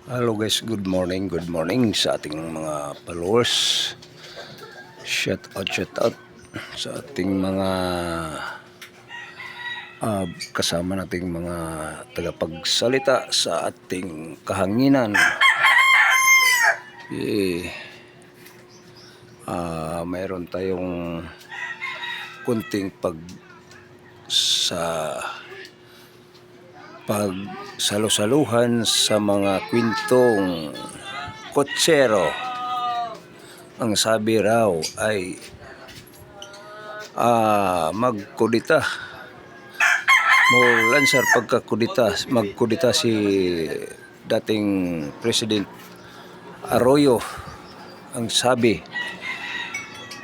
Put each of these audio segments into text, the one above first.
Hello guys, good morning sa ating mga followers. Shout out sa ating mga kasama nating mga tagapagsalita sa ating kahanginan. Mayroon tayong kunting pagsalusaluhan sa mga kwentong kotsero. Ang sabi raw ay magkudita, lansar magkudita si dating President Arroyo, ang sabi.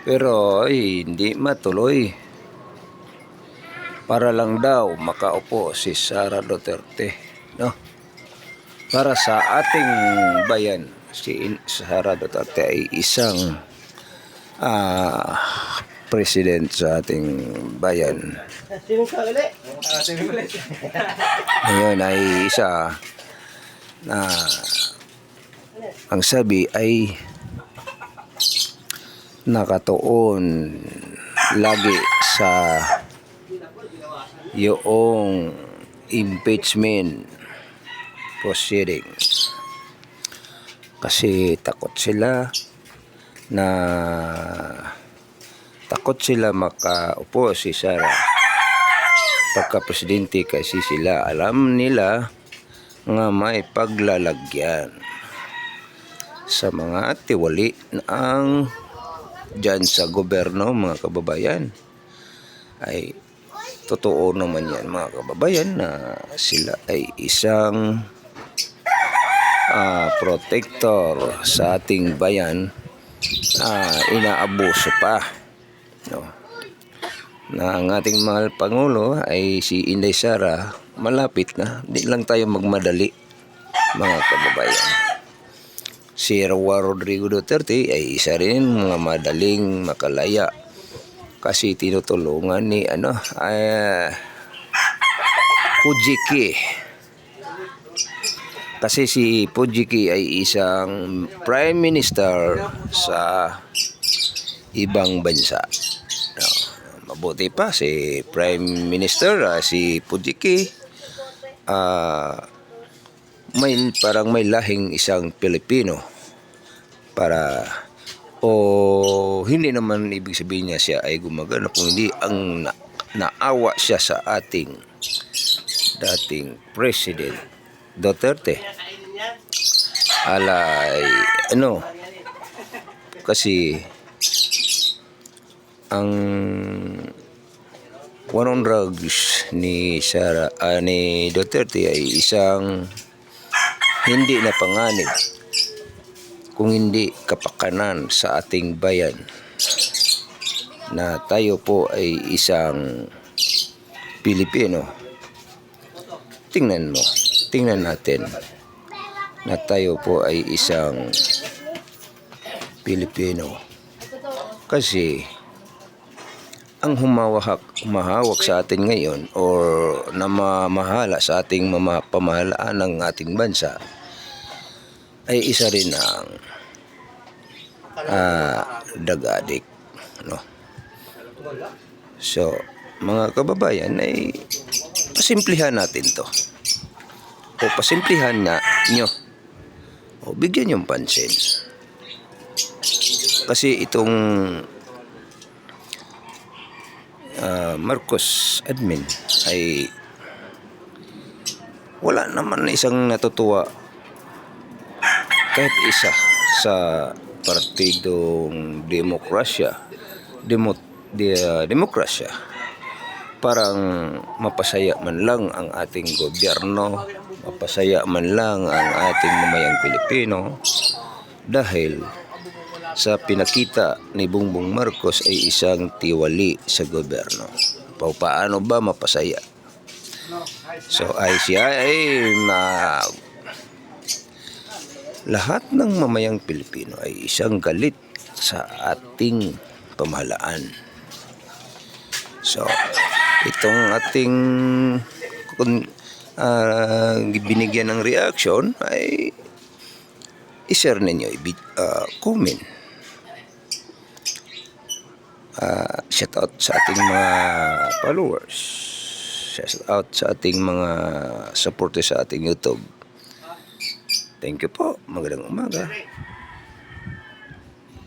Pero ay hindi matuloy. Para lang daw makaupo si Sara Duterte, no? Para sa ating bayan, si Sara Duterte ay isang president sa ating bayan. Ngayon ay isa na ang sabi ay nakatuon lagi sa yung impeachment proceeding kasi takot sila makaupo si Sara pagka presidente, kasi sila alam nila nga may paglalagyan sa mga tiwali ang dyan sa gobyerno, mga kababayan. Ay totoo naman yan, mga kababayan, na sila ay isang protector sa ating bayan. Inaabuso pa, no? Na ang ating mahal Pangulo ay si Inday Sara, malapit na. Hindi lang tayo magmadali, mga kababayan. Si Rodrigo Duterte ay isa rin mga madaling makalaya kasi tinutulungan ni Pujiki. Kasi si Pujiki ay isang prime minister sa ibang bansa. Mabuti pa si prime minister, si Pujiki, parang may lahing isang Pilipino. Hindi naman ibig sabihin niya siya ay gumagana, kung hindi ang naawa siya sa ating dating President Duterte. Kasi ang war on drugs ni Duterte ay isang hindi na panganib, kung hindi kapakanan sa ating bayan, na tayo po ay isang Pilipino. Tingnan natin na tayo po ay isang Pilipino. Kasi ang humahawak sa atin ngayon or namamahala sa ating pamahalaan ng ating bansa ay isa rin ang drug-addict, no? So, mga kababayan, ay pasimplihan natin to, o pasimplihan nyo, o bigyan yung pansin. Kasi itong Marcos admin ay wala naman isang natutuwa kahit isa sa partidong demokrasya. Parang mapasaya man lang ang ating gobyerno, mapasaya man lang ang ating mamayang Pilipino, dahil sa pinakita ni Bongbong Marcos ay isang tiwali sa gobyerno. Paano ba mapasaya? So lahat ng mamayang Pilipino ay isang galit sa ating pamahalaan. So itong ating binigyan ng reaction ay i-share ninyo, comment. Shout out sa ating mga followers. Shout out sa ating mga supporters sa ating YouTube. Thank you po. Magandang umaga.